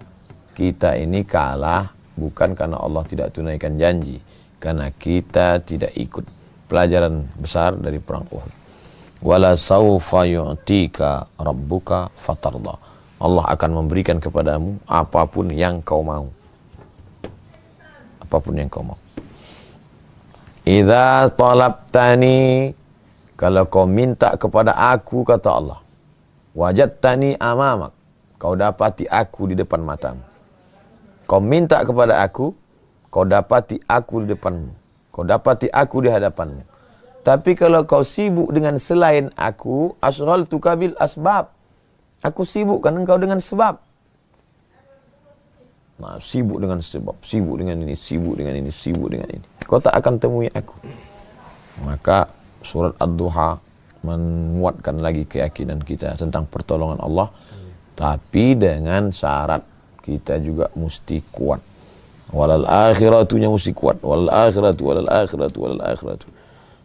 Kita ini kalah bukan karena Allah tidak tunaikan janji, karena kita tidak ikut pelajaran besar dari perang Uhud. Wala saufa yu'tika rabbuka fatarda. Allah akan memberikan kepadamu apapun yang kau mau. Apapun yang kau mau. Idza talabtani, kalau kau minta kepada aku, kata Allah, wajadtani amamak, kau dapati aku di depan matamu. Kau minta kepada aku, kau dapati aku di depanmu. Kau dapati aku di hadapanmu. Tapi kalau kau sibuk dengan selain aku, asghaltuka bil asbab. Aku sibukkan engkau dengan sebab. Nah, sibuk dengan sebab, sibuk dengan ini, sibuk dengan ini, sibuk dengan ini. Kau tak akan temui aku. Maka surat Ad-Duha menguatkan lagi keyakinan kita tentang pertolongan Allah, tapi dengan syarat kita juga mesti kuat. Walal akhiratunya mesti kuat. Walal akhiratu, walal akhiratu, walal akhiratu.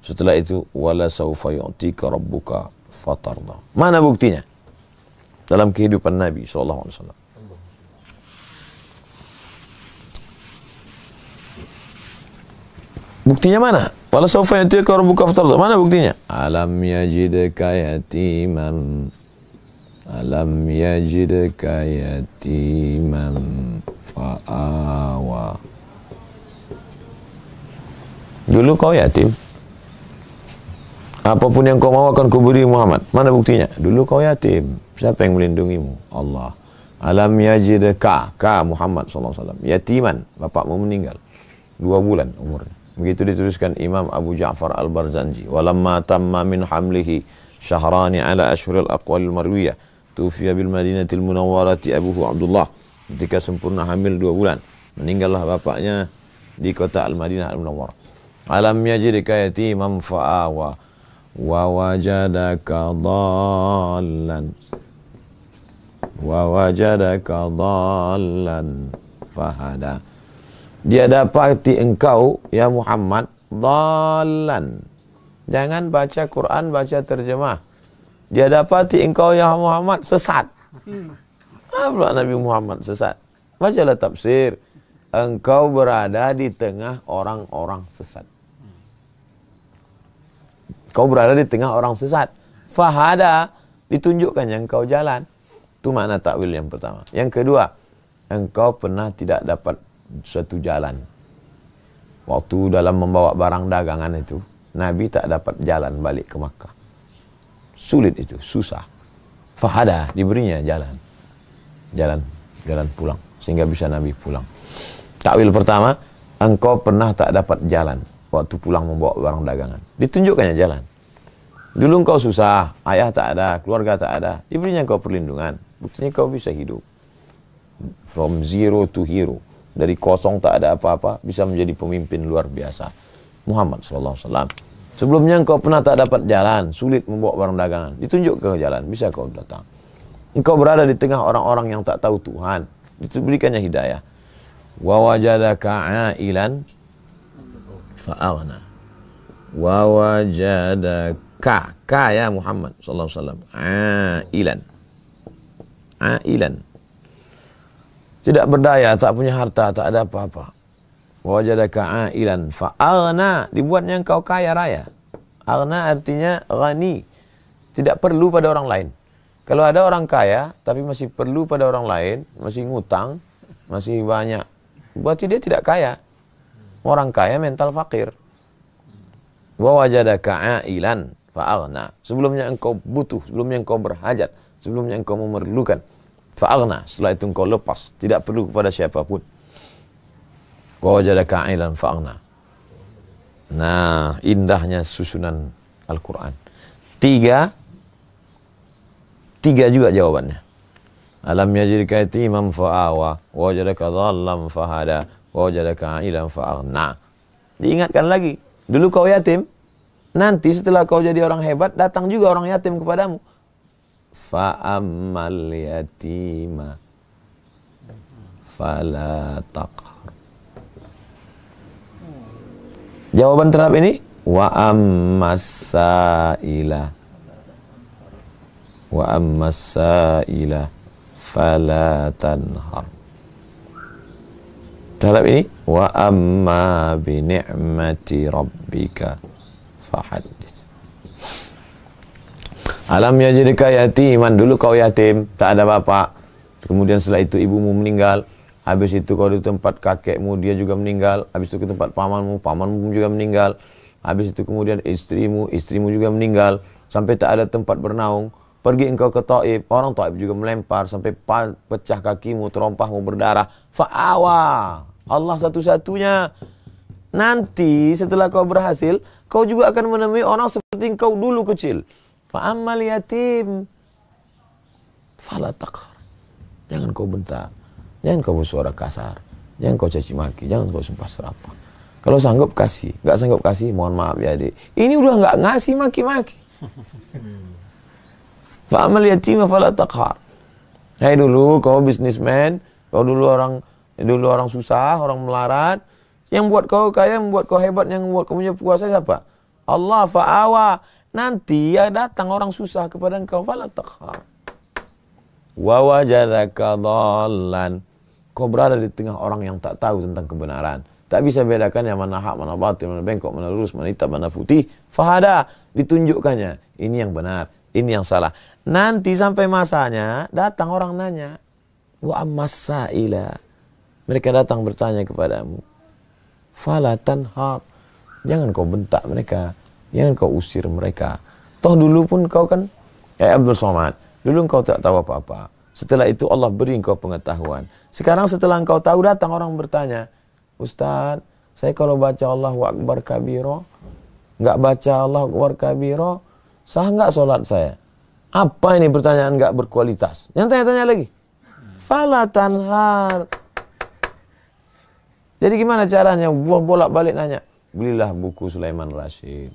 Setelah itu, wala saufa yu'tika rabbuka fatarda. Mana buktinya? Dalam kehidupan Nabi SAW. Buktinya mana? Wala sawfa yu'tika rabbuka fatarda. Mana buktinya? Alam yajidka yatiman. Alam yajidka yatiman fa'awa. Dulu kau yatim. Apapun yang kau mau akan kuberi Muhammad. Mana buktinya? Dulu kau yatim. Siapa yang melindungimu? Allah. Alam yajidka, ka Muhammad SAW. Yatiman. Bapakmu meninggal. 2 bulan umurnya. Begitu dituliskan Imam Abu Ja'far Al-Barzanji. Walamma tamma min hamlihi syahrani ala ashhuril aqwalil marwiyah. Tufiya bil madinatil munawwarati abuhu Abdullah. Ketika sempurna hamil 2 bulan. Meninggallah bapaknya di kota Al-Madinah Al-Munawwarah. Alam yajidka yatiman fa'awa. Wa wajadaka dhallan. Wa wajadaka dhallan fahada. Dia dapati engkau, ya Muhammad, dhallan. Jangan baca Quran, baca terjemah. Dia dapati engkau, ya Muhammad, sesat. Apa Nabi Muhammad sesat? Bacalah tafsir. Engkau berada di tengah orang-orang sesat. Kau berada di tengah orang sesat. Fahada, ditunjukkan yang kau jalan. Itu makna takwil yang pertama. Yang kedua, engkau pernah tidak dapat suatu jalan. Waktu dalam membawa barang dagangan itu, Nabi tak dapat jalan balik ke Makkah. Sulit itu, susah. Fahada, diberinya jalan. Jalan pulang. Sehingga bisa Nabi pulang. Takwil pertama, engkau pernah tak dapat jalan waktu pulang membawa barang dagangan. Ditunjukkannya jalan. Dulu engkau susah, ayah tak ada, keluarga tak ada. Diberinya engkau perlindungan. Buktinya kau bisa hidup. From zero to hero. dari kosong tak ada apa-apa bisa menjadi pemimpin luar biasa. Muhammad SAW. Sebelumnya engkau pernah tak dapat jalan, sulit membawa barang dagangan, ditunjuk ke jalan, bisa kau datang. Engkau berada di tengah orang-orang yang tak tahu Tuhan, diberikannya hidayah. Wa wajadaka ailan fa'aghna. Wa wajadaka, ka ya Muhammad sallallahu alaihi wasallam, ailan. Ailan. Tidak berdaya, tak punya harta, tak ada apa-apa. Wa wajadaka ailan fa'aghna, dibuatnya engkau kaya raya. Aghna artinya ghani, tidak perlu pada orang lain. Kalau ada orang kaya tapi masih perlu pada orang lain, masih ngutang, masih banyak, berarti dia tidak kaya. Orang kaya mental fakir. Wa wajadaka ailan fa'aghna. Sebelumnya engkau butuh, sebelumnya engkau berhajat, sebelumnya engkau memerlukan. Fa'aghna, setelah itu engkau lepas, tidak perlu kepada siapapun. Wa wajadaka ailan fa'aghna. Nah, indahnya susunan Al-Quran. Tiga juga jawabannya. Alam yajidka yatiman fa'awa, wajadaka dhallam fahada, wajadaka ailan fa'aghna. Diingatkan lagi, dulu kau yatim, nanti setelah kau jadi orang hebat, datang juga orang yatim kepadamu. Fa'ammal yatima fala taqhar. Jawaban terhadap ini, wa ammas-sa'ila fala tanhar. Terhadap ini, wa amma bi ni'mati rabbika fahaddits. Alam yajidka yatiman, dulu kau yatim, tak ada bapak. Kemudian setelah itu ibumu meninggal. Habis itu kau di tempat kakekmu, dia juga meninggal. Habis itu ke tempat pamanmu, pamanmu juga meninggal. Habis itu kemudian istrimu juga meninggal. Sampai tak ada tempat bernaung. Pergi engkau ke Taif, orang Taif juga melempar. Sampai pecah kakimu, terompahmu berdarah. Fa'awa, Allah satu-satunya. Nanti setelah kau berhasil, kau juga akan menemui orang seperti engkau dulu kecil. Fa'ammal yatim fala taqhar. Jangan kau bentak. Jangan kau bersuara kasar, jangan kau caci maki, jangan kau sumpah serapah. Kalau sanggup kasih, nggak sanggup kasih, mohon maaf ya adik. Ini udah nggak ngasih maki-maki. Fa'amal yatima fala taqhar. Hai dulu kau bisnismen, kau dulu orang susah, orang melarat. Yang buat kau kaya, membuat kau hebat, yang membuat kau punya puasa siapa? Allah. Fa'awa. Nanti ya datang orang susah kepada engkau, fala taqhar. Wa wajadaka dhallan. Kau berada di tengah orang yang tak tahu tentang kebenaran. Tak bisa bedakan yang mana hak, mana batil, mana bengkok, mana lurus, mana hitam, mana putih. Fahada, ditunjukkannya. Ini yang benar, ini yang salah. Nanti sampai masanya, datang orang nanya. Wa ammas-sa'ila. Mereka datang bertanya kepadamu. Fala tanhar. Jangan kau bentak mereka. Jangan kau usir mereka. Toh dulu pun kau kan, kayak Abdul Somad. Dulu engkau tak tahu apa-apa. Setelah itu Allah beri engkau pengetahuan. Sekarang setelah engkau tahu, datang orang bertanya, Ustaz, saya kalau baca Allahu Akbar kabiro, nggak baca Allahu Akbar kabiro, sah nggak sholat saya? Apa ini pertanyaan nggak berkualitas? Yang tanya-tanya lagi. Fala tanhar. Jadi gimana caranya? Bolak-balik nanya. Belilah buku Sulaiman Rashid.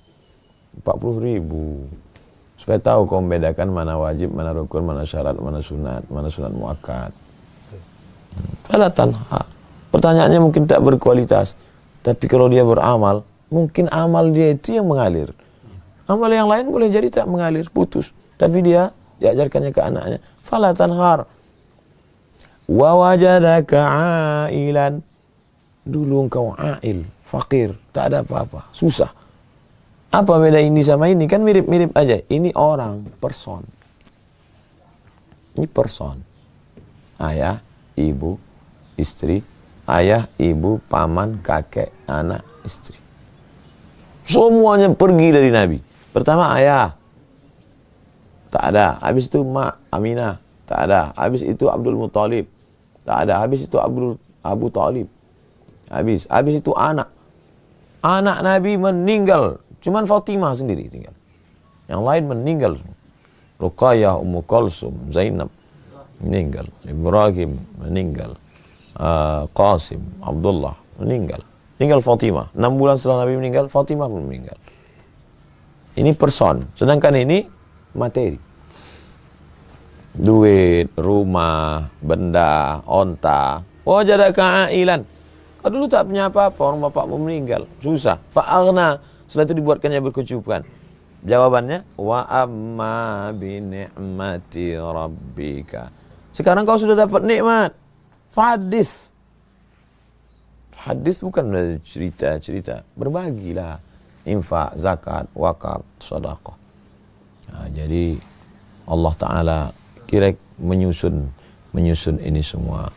40.000. Supaya tahu kau membedakan mana wajib, mana rukun, mana syarat, mana sunat muakkad. Fala tanhar. Pertanyaannya mungkin tak berkualitas, tapi kalau dia beramal, mungkin amal dia itu yang mengalir. Amal yang lain boleh jadi tak mengalir, putus, tapi dia diajarkannya ke anaknya. Fala tanhar. Wa wajadaka ailan. Dulu engkau ail, fakir, tak ada apa-apa, susah. Apa beda ini sama ini? Kan mirip-mirip aja. Ini orang, person. Ini person. Ayah, ibu, istri. Ayah, ibu, paman, kakek, anak, istri. Semuanya pergi dari Nabi. Pertama ayah. Tak ada. Habis itu mak, Aminah. Tak ada. Habis itu Abdul Muttalib. Tak ada. Habis itu Abu Talib. Habis itu anak. Anak Nabi meninggal. Cuman Fatimah sendiri tinggal. Yang lain meninggal semua. Ruqayyah, Ummu Kulsum, Zainab meninggal. Ibrahim meninggal. Qasim, Abdullah meninggal. Tinggal Fatimah. 6 bulan setelah Nabi meninggal, Fatimah pun meninggal. Ini person. Sedangkan ini materi. Duit, rumah, benda, onta. Wajadaka ailan. Kau dulu tak punya apa-apa, orang bapakmu meninggal. Susah. Fa'aghna. Setelah itu dibuatkannya berkecukupan. Jawabannya, wa amma bi ni'mati rabbika. Sekarang kau sudah dapat nikmat. Fahadis. Hadis bukan cerita-cerita. Berbagilah. Infak, zakat, wakaf, sedekah. Nah, jadi Allah Ta'ala kira menyusun ini semua.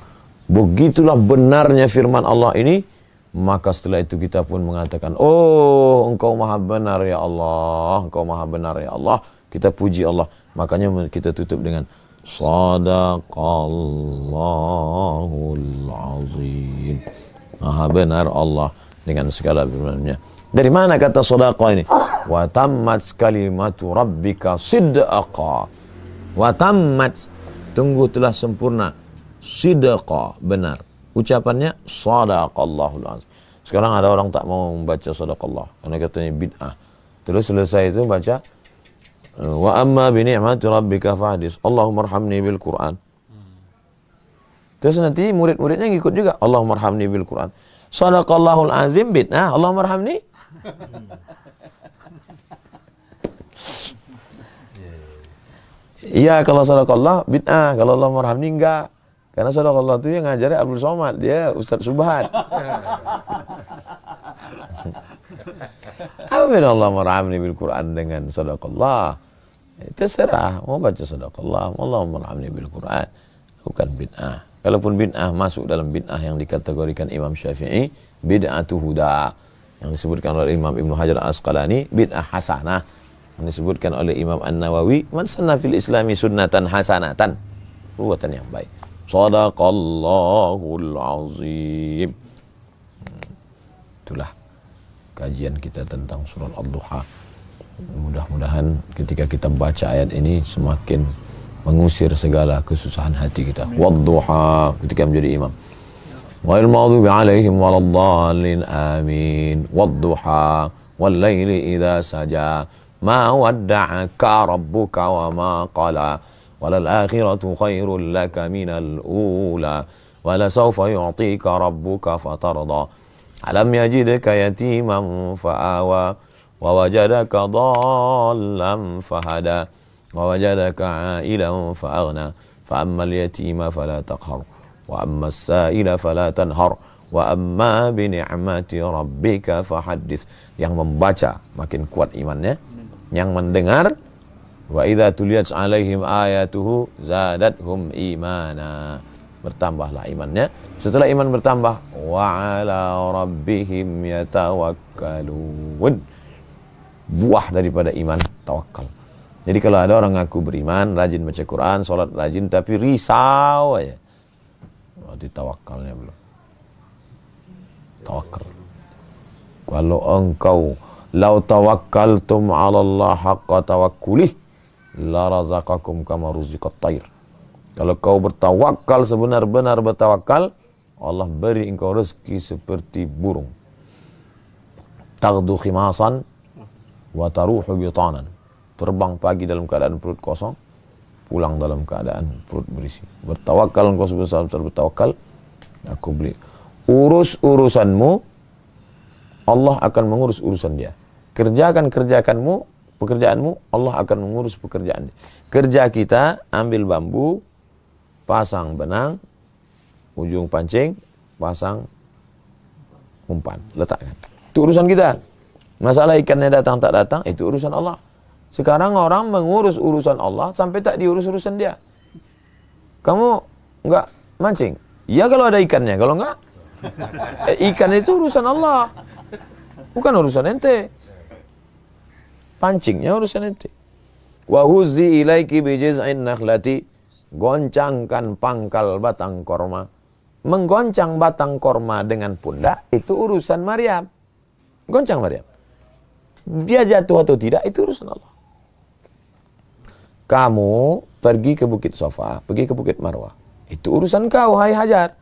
Begitulah benarnya firman Allah ini, maka setelah itu kita pun mengatakan, oh engkau maha benar ya Allah, engkau maha benar ya Allah. Kita puji Allah. Makanya kita tutup dengan Sadaqallahul Azim. Maha benar Allah dengan segala firman-Nya. Dari mana kata sedekah ini? Wa tammat kalimatu rabbika sidqa. Wa tammat, tunggu telah sempurna. Sidqa, benar. Ucapannya sadaqallahul azim. Sekarang ada orang tak mau membaca sadaqallah karena katanya bid'ah. Terus selesai itu baca wa amma bi ni'mati rabbika fahdis. Allahumma arhamni bil Qur'an. Terus nanti murid-muridnya ngikut juga. Allahumma arhamni bil Qur'an. Sadaqallahul azim bid'ah. Allahumma arhamni. Iya, kalau sadaqallah bid'ah, kalau Allahumma arhamni enggak. Karena sadaqallah itu yang ngajari Abdul Somad, dia Ustaz Subhat. Apa beda Allahumma arhamni bil Qur'an dengan sadaqallah? Terserah, mau baca sadaqallah, Allahumma arhamni bil Qur'an. Bukan bid'ah. Kalaupun bid'ah masuk dalam bid'ah yang dikategorikan Imam Syafi'i, bid'atu huda. Yang disebutkan oleh Imam Ibnu Hajar Asqalani, bid'ah hasanah. Yang disebutkan oleh Imam An-Nawawi, man sanna fil islami sunnatan hasanatan. Perbuatan yang baik. Sadaqallahul azim. Itulah kajian kita tentang surah Ad-Duha. Mudah-mudahan ketika kita baca ayat ini semakin mengusir segala kesusahan hati kita. Wad-duha ketika menjadi imam. Ghairil maghdubi alaihim waladdallin amin. Wad-duha wal laili idza saja. Ma wadda'aka rabbuka wa ma qala. Walal akhiratu khairul laka minal ula. Wala sawfa yu'tika rabbuka fatarda. Alam yajidka yatiman fa'awa. Wa wajadaka dhallan fahada. Wa wajadaka ailan fa'aghna. Fa ammal yatima fala taqhar. Wa amma as-sa'ila fala tanhar. Wa amma bi ni'mati rabbika fahaddits. Yang membaca makin kuat imannya, yang mendengar wa idza tuliyat 'alaihim ayatuhu zadathum imana. Bertambahlah imannya. Setelah iman bertambah, wa 'ala rabbihim yatawakkalun. Buah daripada iman, tawakal. Jadi kalau ada orang ngaku beriman, rajin baca Quran, sholat rajin, tapi risau aja, berarti tawakalnya belum. Tawakal. Kalau engkau lau tawakkaltum 'ala Allah haqqa tawakkulih la razaqakum kama ruziqat tayr. Kalau kau bertawakal sebenar-benar bertawakal, Allah beri engkau rezeki seperti burung. Taghdu khimasan wa taruhu bitanan. Terbang pagi dalam keadaan perut kosong, pulang dalam keadaan perut berisi. Bertawakal engkau sebesar-besar bertawakal, aku beli. Urus urusanmu, Allah akan mengurus urusan dia. Kerjakan pekerjaanmu, Allah akan mengurus pekerjaan dia. Kerja kita, ambil bambu, pasang benang, ujung pancing, pasang umpan, letakkan. Itu urusan kita. Masalah ikannya datang tak datang, itu urusan Allah. Sekarang orang mengurus urusan Allah sampai tak diurus urusan dia. Kamu enggak mancing? Ya kalau ada ikannya, kalau enggak, ikan itu urusan Allah, bukan urusan ente. Pancingnya urusan ente. Wa huzzi ilaiki bi jiz'in nakhlati. Goncangkan pangkal batang korma. Menggoncang batang korma dengan pundak itu urusan Maryam. Goncang Maryam. Dia jatuh atau tidak itu urusan Allah. Kamu pergi ke Bukit Safa, pergi ke Bukit Marwah. Itu urusan kau, hai Hajar.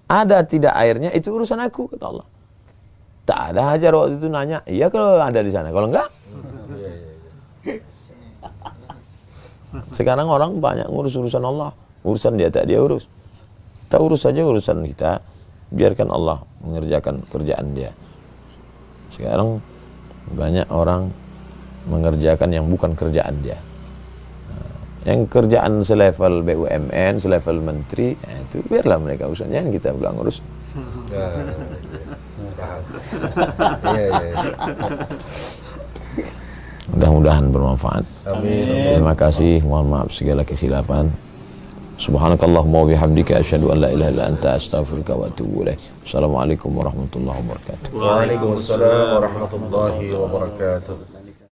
Ada tidak airnya itu urusan aku, kata Allah. Tak ada Hajar waktu itu nanya, iya kalau ada di sana, kalau enggak. Sekarang orang banyak ngurus urusan Allah, urusan dia tak dia urus. Kita urus saja urusan kita, biarkan Allah mengerjakan kerjaan dia. Sekarang banyak orang mengerjakan yang bukan kerjaan dia. Yang kerjaan selevel BUMN, selevel menteri, itu biarlah mereka urusan, jangan kita pulang urus. Mudah-mudahan bermanfaat. Amin. Terima kasih, mohon maaf segala kekhilafan. Subhanakallahumma wa bihamdika asyhadu an la ilaha illa anta astaghfiruka wa atubu ilaik. Assalamualaikum warahmatullahi wabarakatuh. Waalaikumsalam warahmatullahi wabarakatuh.